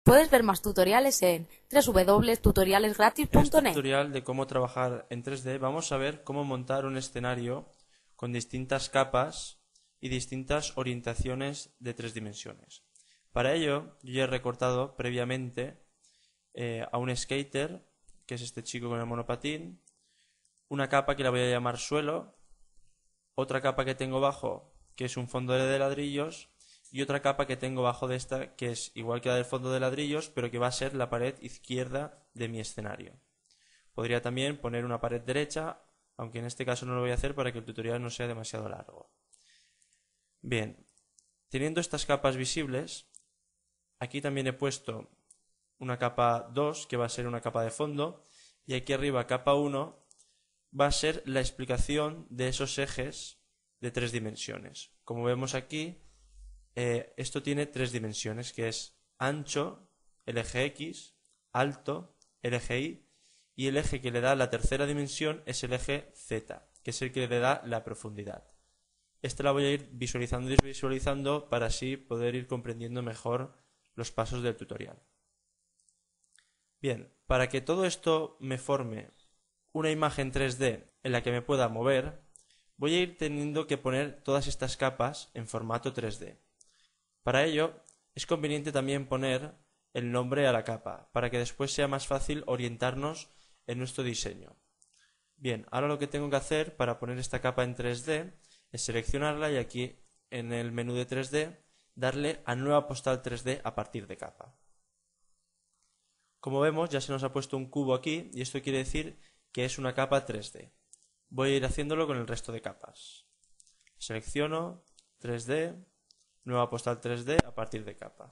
Puedes ver más tutoriales en En este www.tutorialesgratis.net. tutorial de cómo trabajar en 3D vamos a ver cómo montar un escenario con distintas capas y distintas orientaciones de 3 dimensiones. Para ello yo ya he recortado previamente a un skater, que es este chico con el monopatín, una capa que la voy a llamar suelo, otra capa que tengo bajo que es un fondo de ladrillos y otra capa que tengo bajo de esta que es igual que la del fondo de ladrillos pero que va a ser la pared izquierda de mi escenario. Podría también poner una pared derecha, aunque en este caso no lo voy a hacer para que el tutorial no sea demasiado largo. Bien, teniendo estas capas visibles, aquí también he puesto una capa 2 que va a ser una capa de fondo y aquí arriba capa 1 va a ser la explicación de esos ejes de 3 dimensiones. Como vemos aquí, esto tiene 3 dimensiones, que es ancho, el eje X, alto, el eje Y, y el eje que le da la tercera dimensión es el eje Z, que es el que le da la profundidad. Esta la voy a ir visualizando y desvisualizando para así poder ir comprendiendo mejor los pasos del tutorial. Bien, para que todo esto me forme una imagen 3D en la que me pueda mover, voy a ir teniendo que poner todas estas capas en formato 3D. Para ello, es conveniente también poner el nombre a la capa, para que después sea más fácil orientarnos en nuestro diseño. Bien, ahora lo que tengo que hacer para poner esta capa en 3D es seleccionarla y aquí en el menú de 3D darle a nueva postal 3D a partir de capa. Como vemos, ya se nos ha puesto un cubo aquí y esto quiere decir que es una capa 3D. Voy a ir haciéndolo con el resto de capas. Selecciono 3D, nueva postal 3D a partir de capa.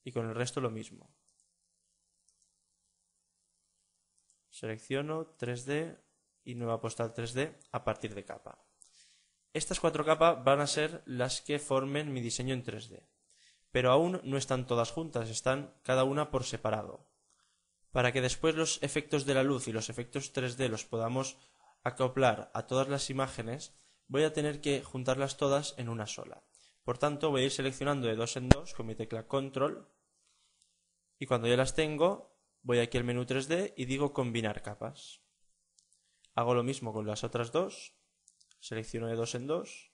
Y con el resto lo mismo. Selecciono 3D y nueva postal 3D a partir de capa. Estas 4 capas van a ser las que formen mi diseño en 3D. Pero aún no están todas juntas, están cada una por separado. Para que después los efectos de la luz y los efectos 3D los podamos acoplar a todas las imágenes, voy a tener que juntarlas todas en una sola. Por tanto, voy a ir seleccionando de 2 en 2 con mi tecla Control y cuando ya las tengo, voy aquí al menú 3D y digo combinar capas. Hago lo mismo con las otras dos, selecciono de 2 en 2,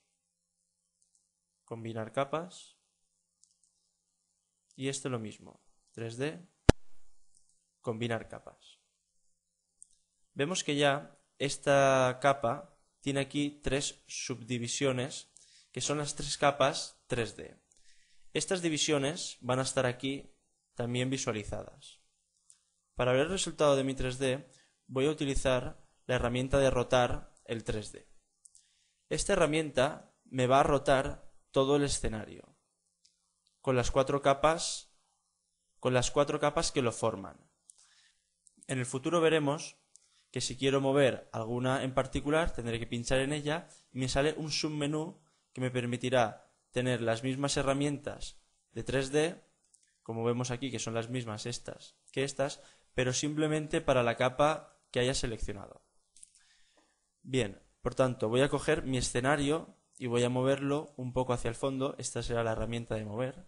combinar capas y esto lo mismo, 3D, combinar capas. Vemos que ya esta capa tiene aquí 3 subdivisiones que son las 3 capas 3D. Estas divisiones van a estar aquí también visualizadas. Para ver el resultado de mi 3D voy a utilizar la herramienta de rotar el 3D. Esta herramienta me va a rotar todo el escenario con las 4 capas que lo forman. En el futuro veremos que si quiero mover alguna en particular tendré que pinchar en ella y me sale un submenú que me permitirá tener las mismas herramientas de 3D, como vemos aquí que son las mismas estas que estas, pero simplemente para la capa que haya seleccionado. Bien, por tanto voy a coger mi escenario y voy a moverlo un poco hacia el fondo, esta será la herramienta de mover,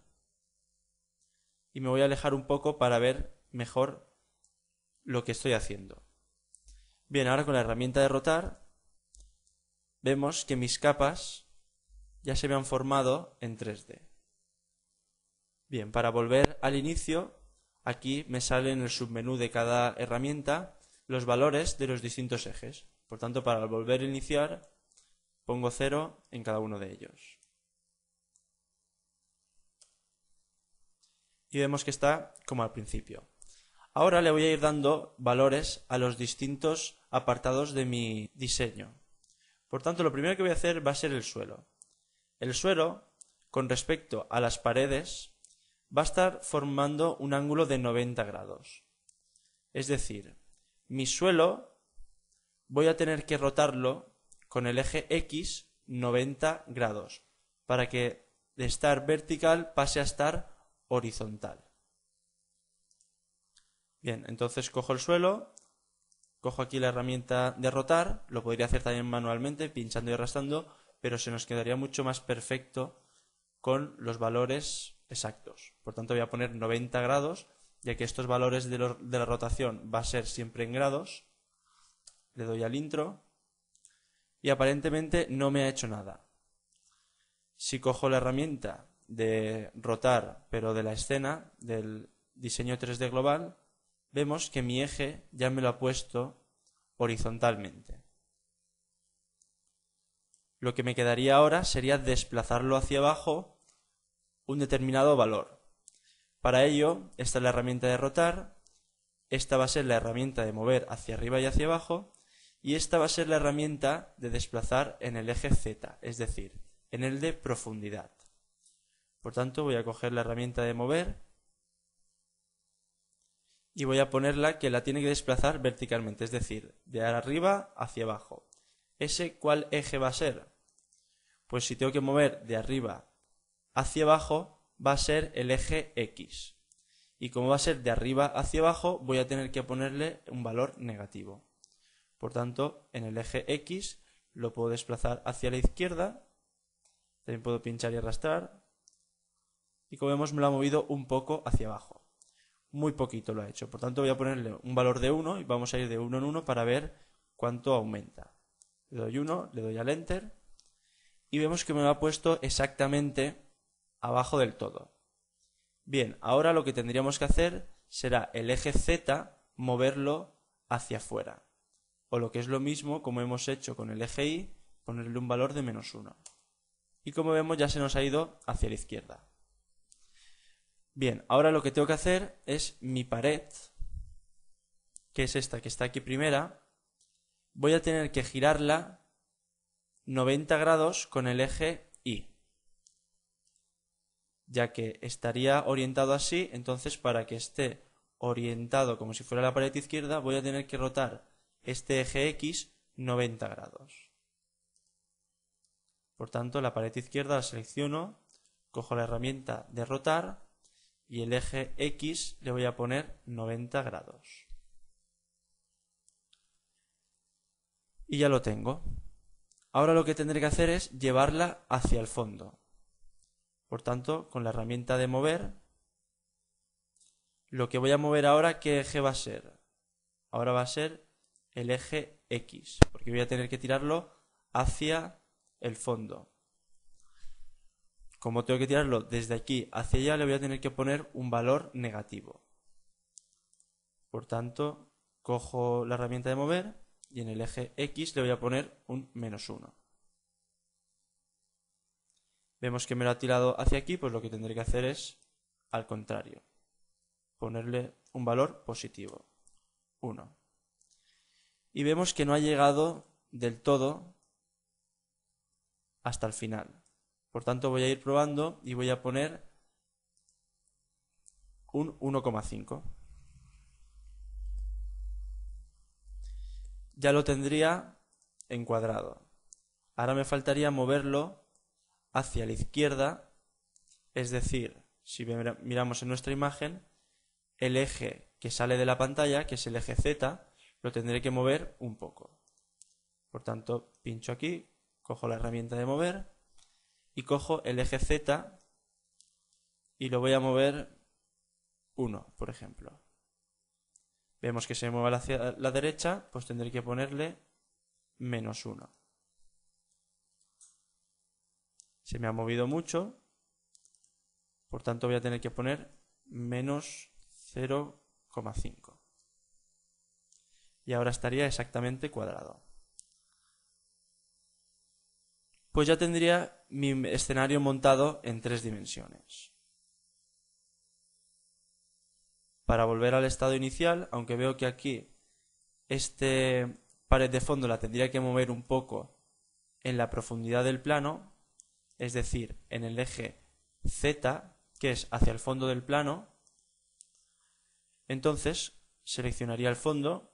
y me voy a alejar un poco para ver mejor lo que estoy haciendo. Bien, ahora con la herramienta de rotar vemos que mis capas ya se me han formado en 3D. Bien, para volver al inicio, aquí me sale en el submenú de cada herramienta los valores de los distintos ejes. Por tanto, para volver a iniciar, pongo 0 en cada uno de ellos. Y vemos que está como al principio. Ahora le voy a ir dando valores a los distintos apartados de mi diseño. Por tanto, lo primero que voy a hacer va a ser el suelo. El suelo, con respecto a las paredes, va a estar formando un ángulo de 90 grados. Es decir, mi suelo voy a tener que rotarlo con el eje X 90 grados para que de estar vertical pase a estar horizontal. Bien, entonces cojo el suelo, cojo aquí la herramienta de rotar, lo podría hacer también manualmente, pinchando y arrastrando, pero se nos quedaría mucho más perfecto con los valores exactos. Por tanto voy a poner 90 grados, ya que estos valores de la rotación va a ser siempre en grados. Le doy al intro y aparentemente no me ha hecho nada. Si cojo la herramienta de rotar, pero de la escena, del diseño 3D global, vemos que mi eje ya me lo ha puesto horizontalmente. Lo que me quedaría ahora sería desplazarlo hacia abajo un determinado valor. Para ello, esta es la herramienta de rotar, esta va a ser la herramienta de mover hacia arriba y hacia abajo, y esta va a ser la herramienta de desplazar en el eje Z, es decir, en el de profundidad. Por tanto, voy a coger la herramienta de mover y voy a ponerla que la tiene que desplazar verticalmente, es decir, de arriba hacia abajo. ¿Ese cuál eje va a ser? Pues si tengo que mover de arriba hacia abajo, va a ser el eje X. Y como va a ser de arriba hacia abajo, voy a tener que ponerle un valor negativo. Por tanto, en el eje X lo puedo desplazar hacia la izquierda. También puedo pinchar y arrastrar. Y como vemos, me lo ha movido un poco hacia abajo. Muy poquito lo ha hecho. Por tanto, voy a ponerle un valor de 1 y vamos a ir de 1 en 1 para ver cuánto aumenta. Le doy 1, le doy al Enter y vemos que me lo ha puesto exactamente abajo del todo. Bien, ahora lo que tendríamos que hacer será el eje Z moverlo hacia afuera. O lo que es lo mismo, como hemos hecho con el eje Y, ponerle un valor de -1. Y como vemos ya se nos ha ido hacia la izquierda. Bien, ahora lo que tengo que hacer es mi pared, que es esta que está aquí primera, voy a tener que girarla 90 grados con el eje Y. Ya que estaría orientado así, entonces para que esté orientado como si fuera la pared izquierda, voy a tener que rotar este eje X 90 grados. Por tanto, la pared izquierda la selecciono, cojo la herramienta de rotar y el eje X le voy a poner 90 grados. Y ya lo tengo. Ahora lo que tendré que hacer es llevarla hacia el fondo. Por tanto, con la herramienta de mover, lo que voy a mover ahora, ¿qué eje va a ser? Ahora va a ser el eje X, porque voy a tener que tirarlo hacia el fondo. Como tengo que tirarlo desde aquí hacia allá, le voy a tener que poner un valor negativo. Por tanto, cojo la herramienta de mover y en el eje X le voy a poner un -1. Vemos que me lo ha tirado hacia aquí, pues lo que tendré que hacer es al contrario. Ponerle un valor positivo, 1. Y vemos que no ha llegado del todo hasta el final. Por tanto voy a ir probando y voy a poner un 1,5. Ya lo tendría encuadrado. Ahora me faltaría moverlo hacia la izquierda, es decir, si miramos en nuestra imagen, el eje que sale de la pantalla, que es el eje Z, lo tendré que mover un poco. Por tanto, pincho aquí, cojo la herramienta de mover y cojo el eje Z y lo voy a mover 1, por ejemplo. Vemos que se mueve hacia la derecha, pues tendré que ponerle -1. Se me ha movido mucho, por tanto voy a tener que poner -0,5. Y ahora estaría exactamente cuadrado. Pues ya tendría mi escenario montado en 3 dimensiones. Para volver al estado inicial, aunque veo que aquí este pared de fondo la tendría que mover un poco en la profundidad del plano, es decir, en el eje Z, que es hacia el fondo del plano, entonces seleccionaría el fondo,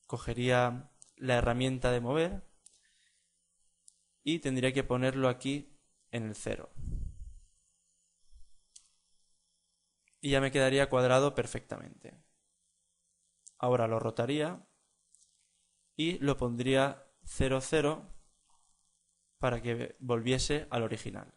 cogería la herramienta de mover y tendría que ponerlo aquí en el 0. Y ya me quedaría cuadrado perfectamente. Ahora lo rotaría y lo pondría 0,0 para que volviese al original.